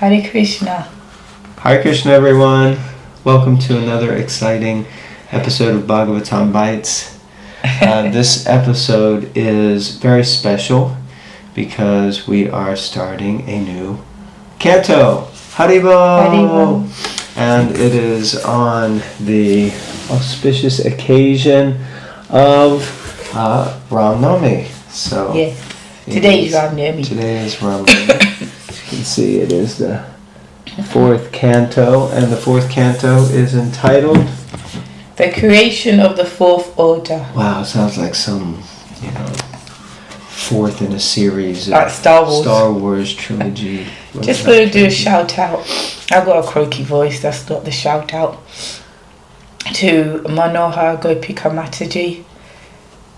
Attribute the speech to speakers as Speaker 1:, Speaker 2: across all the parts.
Speaker 1: Hare Krishna.
Speaker 2: Hare Krishna, everyone. Welcome to another exciting episode of Bhagavatam Bites. This episode is very special because we are starting a new canto. Haribo! And it is on the auspicious occasion of Ram Navami. So
Speaker 1: yes. Today is Ram Navami.
Speaker 2: Today is Ram Navami. You can see it is the fourth canto, and the fourth canto is entitled
Speaker 1: The Creation of the Fourth Order.
Speaker 2: Wow, sounds like some, fourth in a series of
Speaker 1: like Star
Speaker 2: Wars trilogy.
Speaker 1: Just going to do a shout out. I've got a croaky voice, that's not the shout out. To Manohar Gopika Mataji.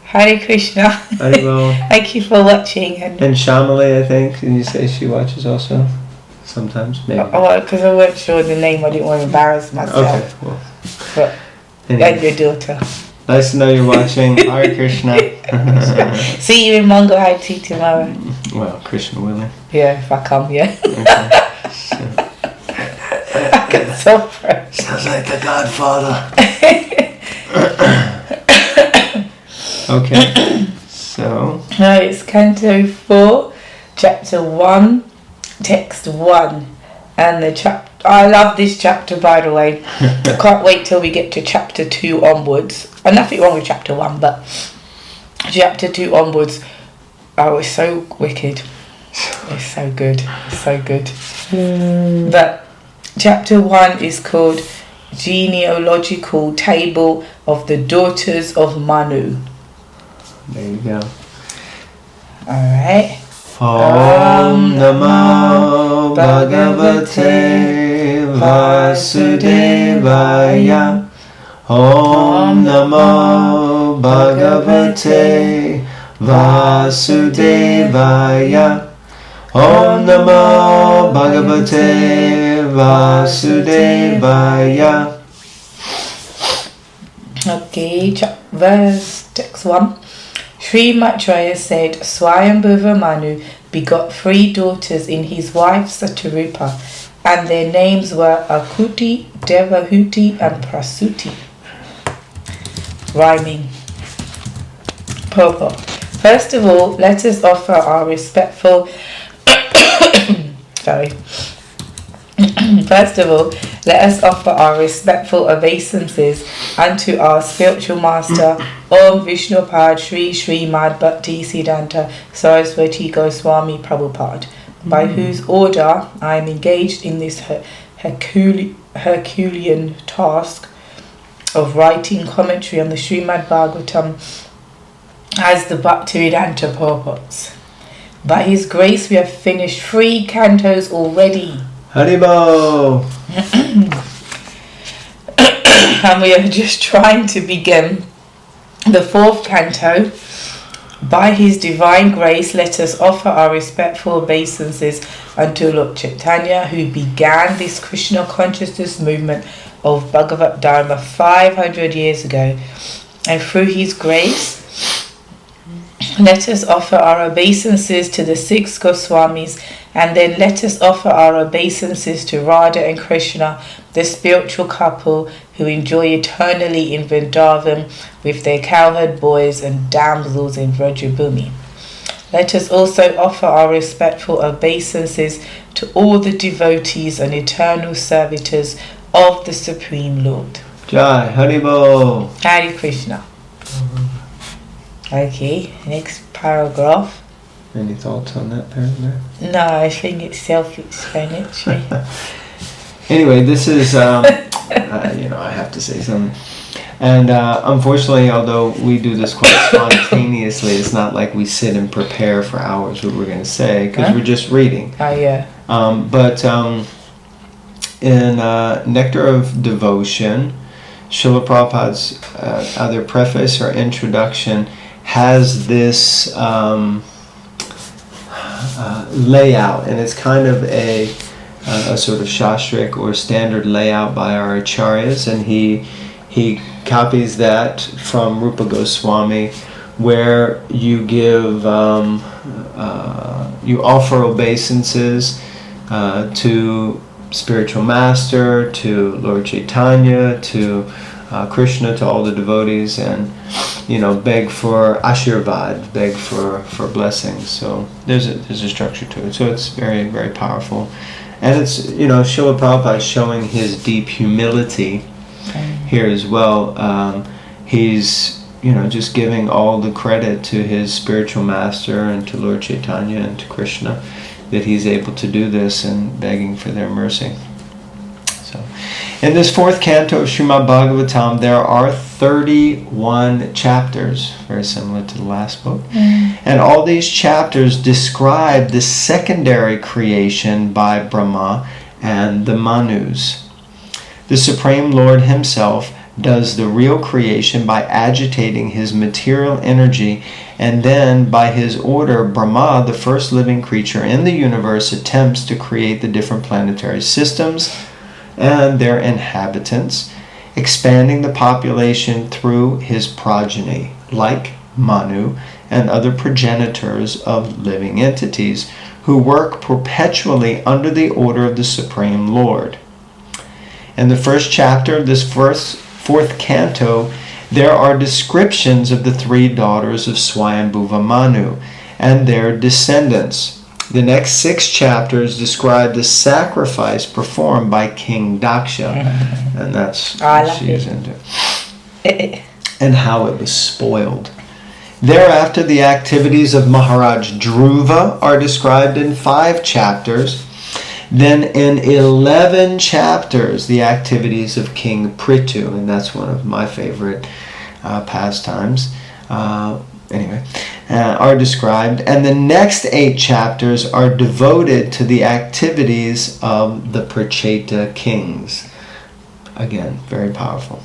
Speaker 1: Hare Krishna.
Speaker 2: Haribo.
Speaker 1: Thank you for watching.
Speaker 2: And Shamali, I think. Did you say she watches also? Sometimes, maybe.
Speaker 1: Oh, because I wasn't sure the name. I didn't want to embarrass myself.
Speaker 2: Okay, well.
Speaker 1: But,
Speaker 2: anyway.
Speaker 1: and your daughter.
Speaker 2: Nice to know you're watching. Hare Krishna.
Speaker 1: See you in Mongol IT tomorrow.
Speaker 2: Well, Krishna willing.
Speaker 1: Yeah, if I come, yeah.
Speaker 2: Okay. So.
Speaker 1: I get so fresh.
Speaker 2: Sounds like the Godfather. Okay, so...
Speaker 1: No, it's Canto 4, Chapter 1, Text 1. And the I love this chapter, by the way. I can't wait till we get to Chapter 2 onwards. And nothing wrong with Chapter 1, but Chapter 2 onwards, it's so wicked. It's so good. It's so good. But Chapter 1 is called Genealogical Table of the Daughters of Manu.
Speaker 2: There you go.
Speaker 1: Alright.
Speaker 2: Om Namo Bhagavate Vasudevaya. Om Namo Bhagavate Vasudevaya. Om Namo Bhagavate Vasudevaya.
Speaker 1: Okay, verse text 1. Sri Maitreya said, Swayambhuva Manu begot 3 daughters in his wife Satarupa, and their names were Akuti, Devahuti, and Prasuti. Rhyming. Purport. First of all, let us offer our respectful First of all, let us offer our respectful obeisances unto our spiritual master, Om Vishnupad Sri Srimad Bhaktivedanta Swami Goswami Prabhupada, by whose order I am engaged in this Herculean task of writing commentary on the Srimad Bhagavatam as the Bhaktivedanta purports. By his grace we have finished 3 cantos already.
Speaker 2: Haribo!
Speaker 1: And we are just trying to begin the 4th canto. By his divine grace, let us offer our respectful obeisances unto Lord Chaitanya, who began this Krishna consciousness movement of Bhagavad Dharma 500 years ago. And through his grace, let us offer our obeisances to the 6 Goswamis, and then let us offer our obeisances to Radha and Krishna, the spiritual couple who enjoy eternally in Vrindavan with their cowherd boys and damsels in Vrajabhumi. Let us also offer our respectful obeisances to all the devotees and eternal servitors of the Supreme Lord.
Speaker 2: Jai, Haribo!
Speaker 1: Hare Krishna. Okay, next paragraph.
Speaker 2: Any thoughts on that paragraph?
Speaker 1: No, I think it's self-explanatory.
Speaker 2: Anyway, this is, I have to say something. And unfortunately, although we do this quite spontaneously, it's not like we sit and prepare for hours what we're going to say, because we're just reading.
Speaker 1: Oh, yeah.
Speaker 2: But in Nectar of Devotion, Srila Prabhupada's either preface or introduction has this layout, and it's kind of a sort of shastric or standard layout by our acharyas, and he copies that from Rupa Goswami, where you give you offer obeisances to spiritual master, to Lord Chaitanya, to Krishna, to all the devotees, and beg for ashirvad, beg for blessings. So there's a structure to it. So it's very, very powerful, and it's Srila Prabhupada is showing his deep humility here as well. He's just giving all the credit to his spiritual master and to Lord Chaitanya and to Krishna that he's able to do this and begging for their mercy. So, in this fourth canto of Srimad Bhagavatam, there are 31 chapters, very similar to the last book. And all these chapters describe the secondary creation by Brahma and the Manus. The Supreme Lord himself does the real creation by agitating his material energy, and then by his order, Brahma, the first living creature in the universe, attempts to create the different planetary systems and their inhabitants, expanding the population through his progeny, like Manu and other progenitors of living entities, who work perpetually under the order of the Supreme Lord. In the first chapter of this fourth canto, there are descriptions of the 3 daughters of Swayambhuva Manu and their descendants. The next 6 chapters describe the sacrifice performed by King Daksha, and that's what she's into, and how it was spoiled. Thereafter, the activities of Maharaj Dhruva are described in 5 chapters. Then in 11 chapters, the activities of King Prithu, and that's one of my favorite pastimes, are described. And the next 8 chapters are devoted to the activities of the Pracheta kings. Again, very powerful.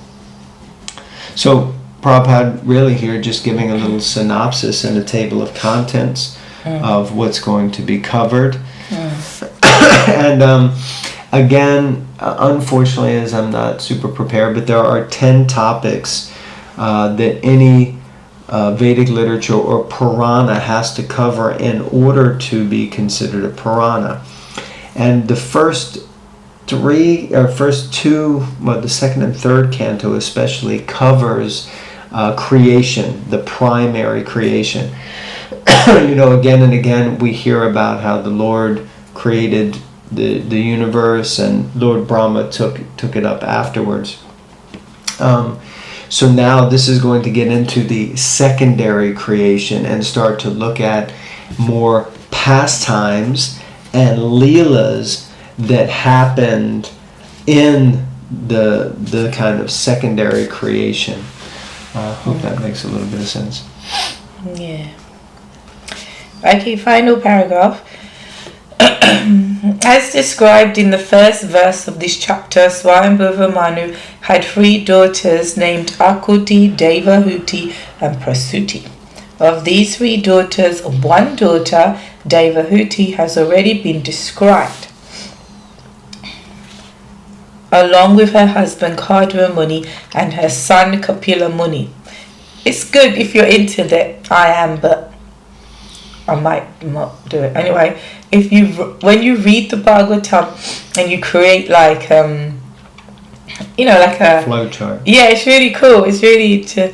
Speaker 2: So Prabhupada really here just giving a little synopsis and a table of contents of what's going to be covered. And again, unfortunately, as I'm not super prepared, but there are 10 topics that any Vedic literature or Purana has to cover in order to be considered a Purana. And the first 2, the second and third canto especially, covers creation, the primary creation. Again and again we hear about how the Lord created the universe and Lord Brahma took it up afterwards. So now this is going to get into the secondary creation and start to look at more pastimes and leelas that happened in the kind of secondary creation. I hope that makes a little bit of sense.
Speaker 1: Yeah. Okay, final paragraph. As described in the first verse of this chapter, Swayambhuva Manu had 3 daughters named Akuti, Devahuti and Prasuti. Of these 3 daughters, 1 daughter, Devahuti, has already been described, along with her husband Kadra Muni and her son Kapila Muni. It's good if you're into that. I am, but I might not do it. Anyway, when you read the Bhagavatam and you create like a
Speaker 2: flow chart.
Speaker 1: Yeah, it's really cool. It's really to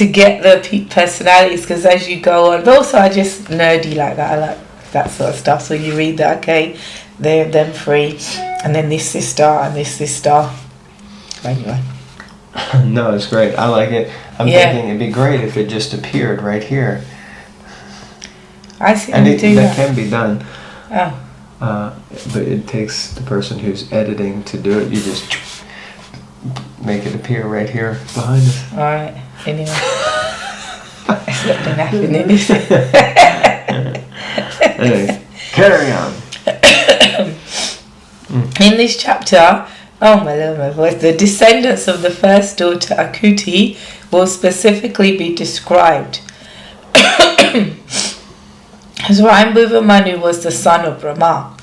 Speaker 1: get the personalities, because as you go on, but also I just nerdy like that. I like that sort of stuff. So you read that, okay, they're them 3, and then this star and this star. Anyway.
Speaker 2: No, it's great. I like it. I'm thinking it'd be great if it just appeared right here.
Speaker 1: I see.
Speaker 2: And that can be done.
Speaker 1: Oh.
Speaker 2: But it takes the person who's editing to do it. You just make it appear right here behind us.
Speaker 1: Alright. Anyway. It's not been happening, is it?
Speaker 2: Anyway, carry on.
Speaker 1: In this chapter, oh my lord, my voice, the descendants of the first daughter Akuti will specifically be described. Swayambhuva Manu was the son of Brahma.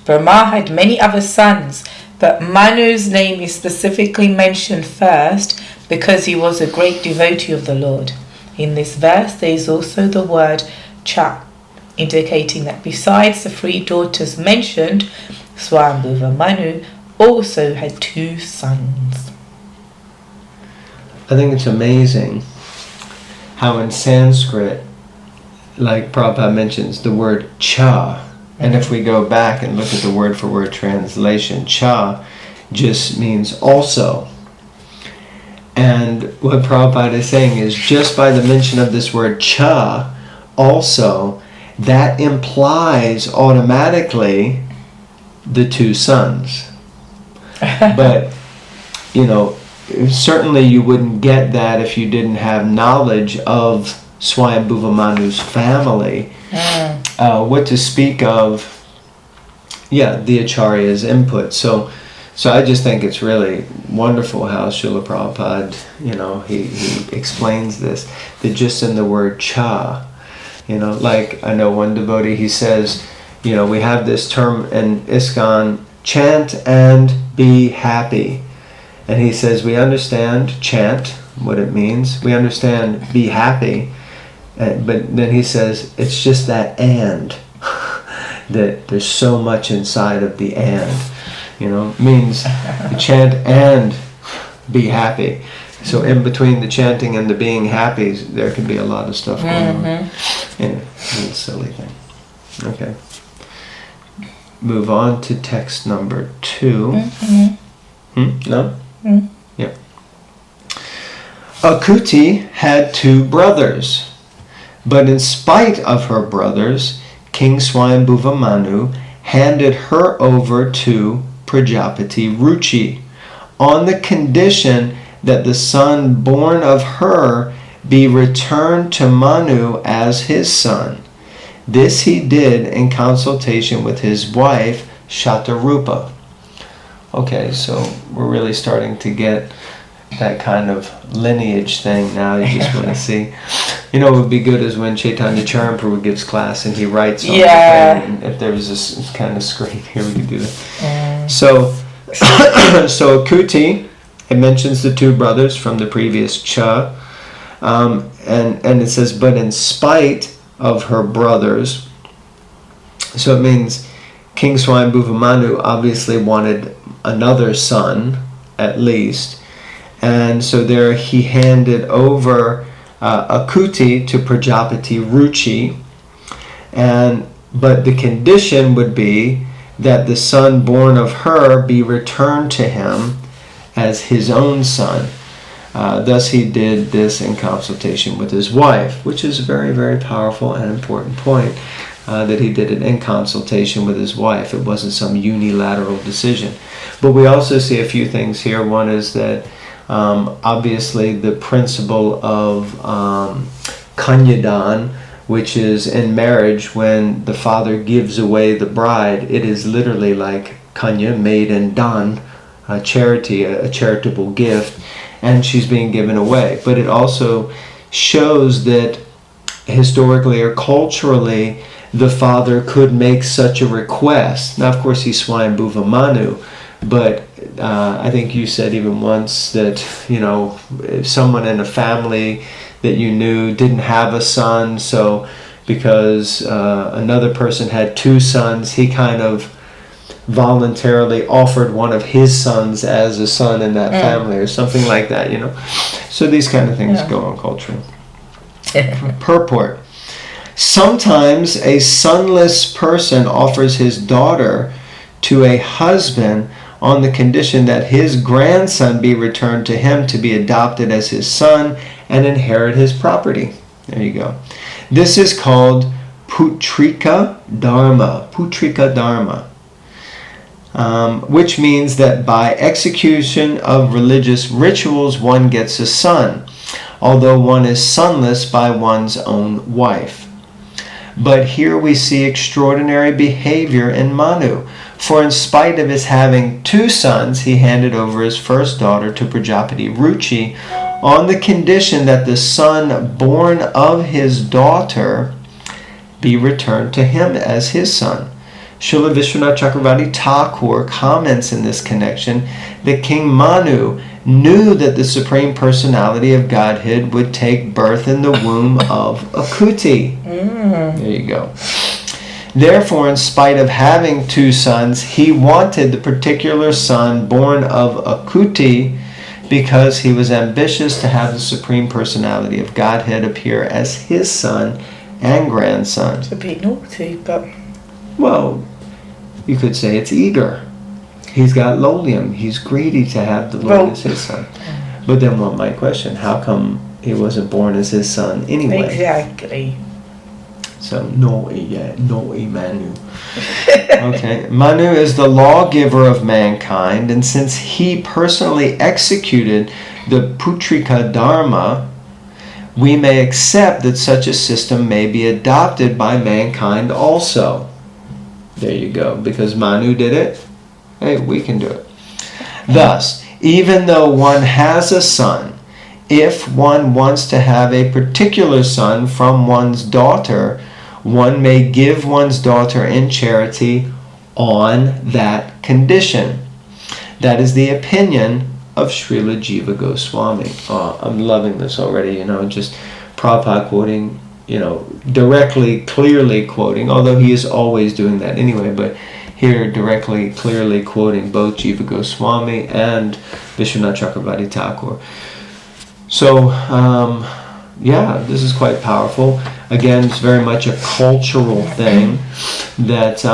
Speaker 1: Brahma had many other sons, but Manu's name is specifically mentioned first because he was a great devotee of the Lord. In this verse there is also the word cha, indicating that besides the 3 daughters mentioned, Swayambhuva Manu also had 2 sons.
Speaker 2: I think it's amazing how in Sanskrit, like Prabhupada mentions, the word cha, and if we go back and look at the word for word translation, cha just means also. And what Prabhupada is saying is just by the mention of this word cha, also, that implies automatically the 2 sons. But, certainly you wouldn't get that if you didn't have knowledge of Swayambhuva Manu's family. What to speak of, the Acharya's input. So I just think it's really wonderful how Srila Prabhupada, he explains this, that just in the word cha, like I know one devotee, he says, we have this term in ISKCON, chant and be happy. And he says, we understand chant, what it means. We understand be happy. But then he says, it's just that and. That there's so much inside of the and. Means chant and be happy. So in between the chanting and the being happy, there can be a lot of stuff going on. Anyway, it's a silly thing. Okay. Move on to text number 2. No? Yep. Akuti had 2 brothers, but in spite of her brothers, King Swayambhuva Manu handed her over to Prajapati Ruchi on the condition that the son born of her be returned to Manu as his son. This he did in consultation with his wife Shatarupa. Okay, so we're really starting to get that kind of lineage thing now. You just want to see. What would be good is when Chaitanya Charamparu gives class and he writes on the thing, and if there was this kind of screen here, we could do that. So Kuti, it mentions the 2 brothers from the previous cha, and it says, but in spite of her brothers, so it means King Swayambhuva Manu obviously wanted another son, at least, and so there he handed over Akuti to Prajapati Ruchi, but the condition would be that the son born of her be returned to him as his own son. Thus he did this in consultation with his wife, which is a very, very powerful and important point, that he did it in consultation with his wife. It wasn't some unilateral decision. But we also see a few things here. One is that obviously the principle of kanyadan, which is in marriage when the father gives away the bride, it is literally like kanya, maid, and dan, a charity, a charitable gift, and she's being given away. But it also shows that historically or culturally the father could make such a request. Now, of course, he's Swayambhuva Manu, but I think you said even once that, if someone in a family that you knew didn't have a son, so because another person had 2 sons, he kind of voluntarily offered one of his sons as a son in that family or something like that, So these kind of things go on culturally. Purport. Sometimes a sonless person offers his daughter to a husband on the condition that his grandson be returned to him to be adopted as his son and inherit his property. There you go. This is called Putrika Dharma. Putrika Dharma. Which means that by execution of religious rituals one gets a son, although one is sonless by one's own wife. But here we see extraordinary behavior in Manu, for in spite of his having 2 sons, he handed over his first daughter to Prajapati Ruchi on the condition that the son born of his daughter be returned to him as his son. Srila Vishwanath Chakravarti Thakur comments in this connection that King Manu knew that the Supreme Personality of Godhead would take birth in the womb of Akuti. There you go. Therefore, in spite of having 2 sons, he wanted the particular son born of Akuti because he was ambitious to have the Supreme Personality of Godhead appear as his son and grandson.
Speaker 1: It's a bit naughty, but...
Speaker 2: Well, you could say it's eager. He's got lolium. He's greedy to have the Lord as his son. But then one might question, how come he wasn't born as his son anyway?
Speaker 1: Exactly.
Speaker 2: So, no Manu. Okay. Manu is the lawgiver of mankind, and since he personally executed the Putrika Dharma, we may accept that such a system may be adopted by mankind also. There you go. Because Manu did it, hey, we can do it. Thus, even though one has a son, if one wants to have a particular son from one's daughter, one may give one's daughter in charity on that condition. That is the opinion of Srila Jiva Goswami. Oh, I'm loving this already, just Prabhupada quoting, directly, clearly quoting, although he is always doing that anyway, but here directly, clearly quoting both Jiva Goswami and Vishwanath Chakravarti Thakur. So, this is quite powerful. Again, it's very much a cultural thing that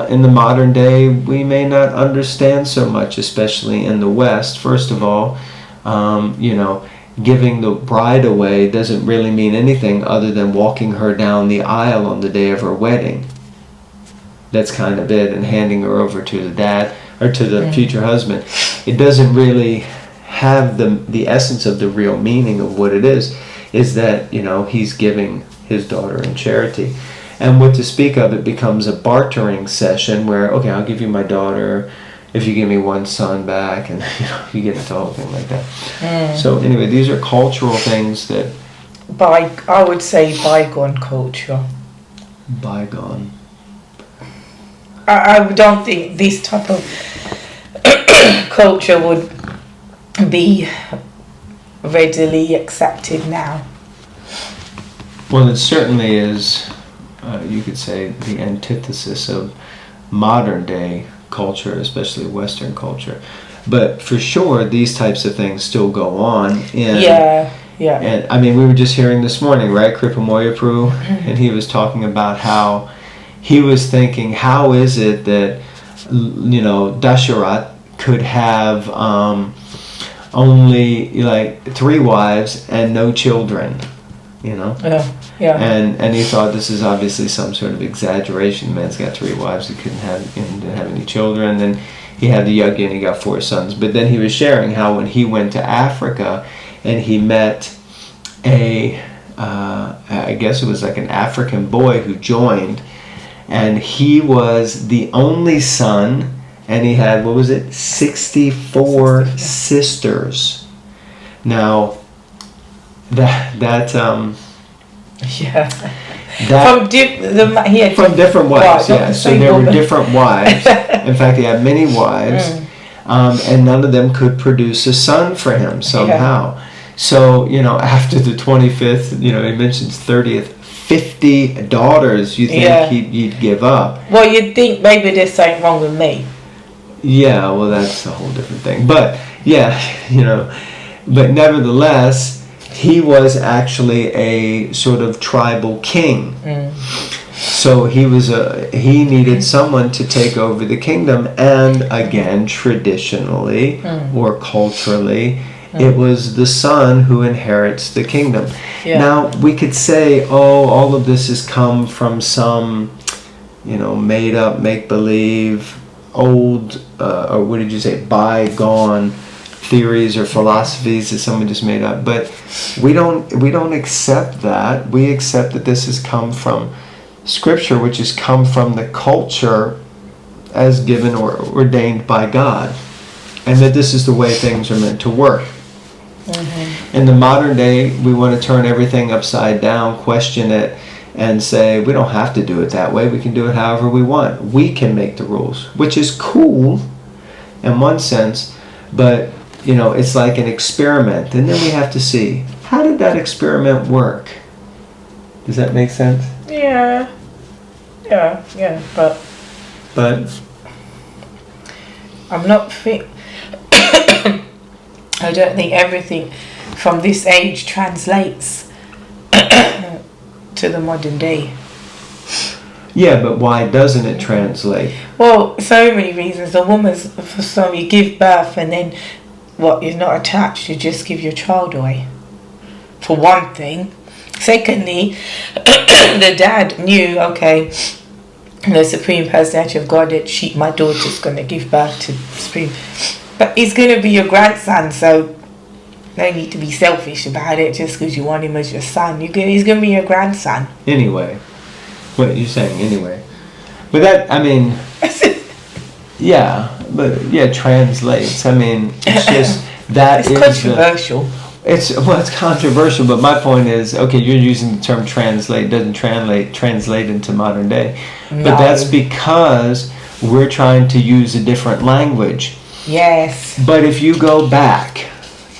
Speaker 2: in the modern day we may not understand so much, especially in the West. First of all, giving the bride away doesn't really mean anything other than walking her down the aisle on the day of her wedding. That's kind of it, and handing her over to the dad or to the future husband. It doesn't really have the essence of the real meaning of what it is that, he's giving his daughter in charity. And what to speak of, it becomes a bartering session where, okay, I'll give you my daughter if you give me one son back, and you get into the whole thing like that. So anyway, these are cultural things that...
Speaker 1: I would say bygone culture.
Speaker 2: Bygone.
Speaker 1: I don't think this type of culture would be readily accepted now.
Speaker 2: Well, it certainly is, you could say, the antithesis of modern day culture, especially Western culture. But for sure, these types of things still go on. And we were just hearing this morning, right, Kripamoya Prabhu, and he was talking about how he was thinking, how is it that, Dasharat could have only 3 wives and no children, And he thought this is obviously some sort of exaggeration. The man's got 3 wives, he didn't have any children. Then he had the yajna and he got 4 sons. But then he was sharing how when he went to Africa and he met I guess it was like an African boy who joined, and he was the only son, and he had, 64 sisters. Now, from different wives, So there were different wives. In fact, he had many wives, and none of them could produce a son for him somehow. So, after the 25th, he mentions 30th, 50 daughters, you think he'd give up.
Speaker 1: Well, you'd think maybe there's something wrong with me.
Speaker 2: Yeah, well, that's a whole different thing. But, but nevertheless, he was actually a sort of tribal king. So he needed someone to take over the kingdom, and again, traditionally or culturally, it was the son who inherits the kingdom. Now, we could say, all of this has come from some, made up, make-believe, old, or what did you say, bygone theories or philosophies that someone just made up. But we don't accept that. We accept that this has come from Scripture, which has come from the culture as given or ordained by God, and that this is the way things are meant to work. In the modern day, we want to turn everything upside down, question it, and say, we don't have to do it that way. We can do it however we want. We can make the rules, which is cool in one sense, but, it's like an experiment. And then we have to see, how did that experiment work? Does that make sense?
Speaker 1: Yeah. Yeah, but I'm not I don't think everything from this age translates to the modern day.
Speaker 2: Yeah, but why doesn't it translate?
Speaker 1: Well, so many reasons. A woman's, for some, you give birth and then what, you're not attached, you just give your child away. For one thing. Secondly, the dad knew, okay, the Supreme Personality of God, that my daughter's going to give birth to Supreme. But he's going to be your grandson, so no need to be selfish about it just because you want him as your son. He's going to be your grandson.
Speaker 2: Anyway. What are you saying, anyway? But that, I mean, yeah, translates. I mean, it's just,
Speaker 1: it's controversial.
Speaker 2: It's controversial, but my point is, okay, you're using the term translate, doesn't translate into modern day. No. But that's because we're trying to use a different language.
Speaker 1: Yes.
Speaker 2: But if you go back,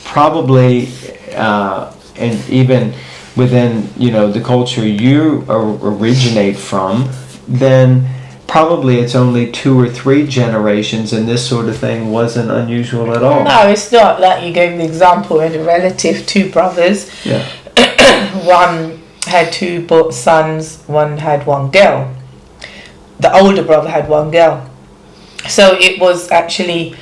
Speaker 2: probably, and even within, the culture you originate from, then probably it's only 2 or 3 generations, and this sort of thing wasn't unusual at all.
Speaker 1: No, it's not. Like you gave the example in a relative, 2 brothers.
Speaker 2: Yeah.
Speaker 1: One had 2 sons, one had 1 girl. The older brother had 1 girl. So it was actually,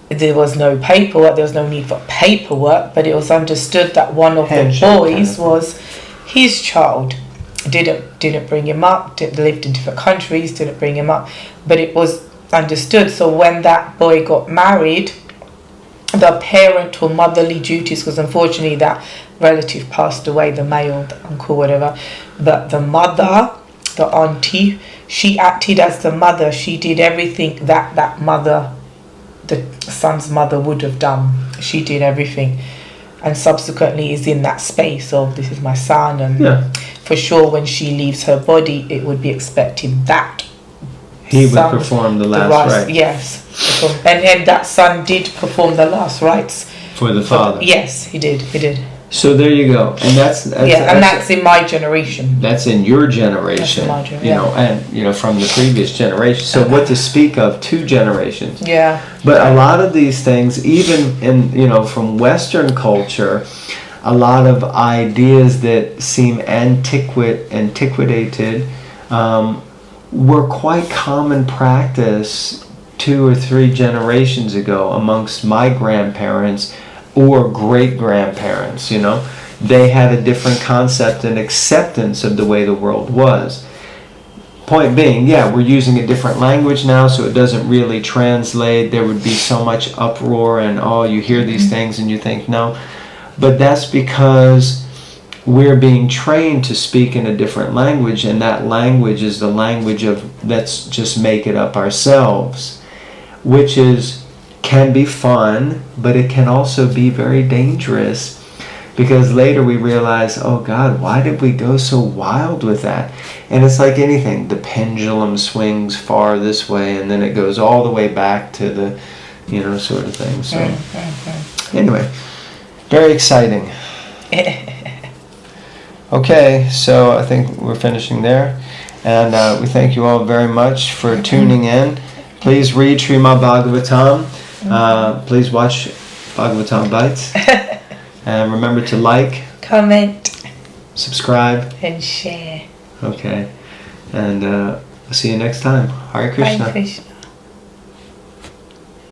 Speaker 1: there was no paperwork, there was no need for paperwork, but it was understood that one of the boys was his child. Didn't bring him up, lived in different countries, didn't bring him up, but it was understood. So when that boy got married, the parent or motherly duties, because unfortunately that relative passed away, the male, the uncle, whatever, but the mother, the auntie, she acted as the mother. She did everything that mother, the son's mother, would have done. She did everything, and subsequently is in that space of, this is my son, and for sure when she leaves her body, it would be expected that
Speaker 2: he would perform the last rites.
Speaker 1: Yes, and that son did perform the last rites
Speaker 2: for the father.
Speaker 1: Yes, he did.
Speaker 2: So there you go, and that's
Speaker 1: in my generation.
Speaker 2: That's in your generation.
Speaker 1: That's in my generation.
Speaker 2: And from the previous generation. So what to speak of 2 generations?
Speaker 1: Yeah.
Speaker 2: But a lot of these things, even in from Western culture, a lot of ideas that seem antiquated were quite common practice 2 or 3 generations ago amongst my grandparents or great-grandparents. They had a different concept and acceptance of the way the world was. Point being, we're using a different language now, so it doesn't really translate. There would be so much uproar and, you hear these things and you think, no. But that's because we're being trained to speak in a different language, and that language is the language of, let's just make it up ourselves, which can be fun, but it can also be very dangerous, because later we realize, oh God, why did we go so wild with that? And it's like anything, the pendulum swings far this way and then it goes all the way back to the sort of thing. So anyway, very exciting. Okay, so I think we're finishing there, and we thank you all very much for tuning in. Please read Srimad Bhagavatam. Please watch Bhagavatam Bites. And remember to like,
Speaker 1: comment,
Speaker 2: subscribe,
Speaker 1: and share.
Speaker 2: Okay. And I'll see you next time. Hare Krishna.
Speaker 1: Hare Krishna.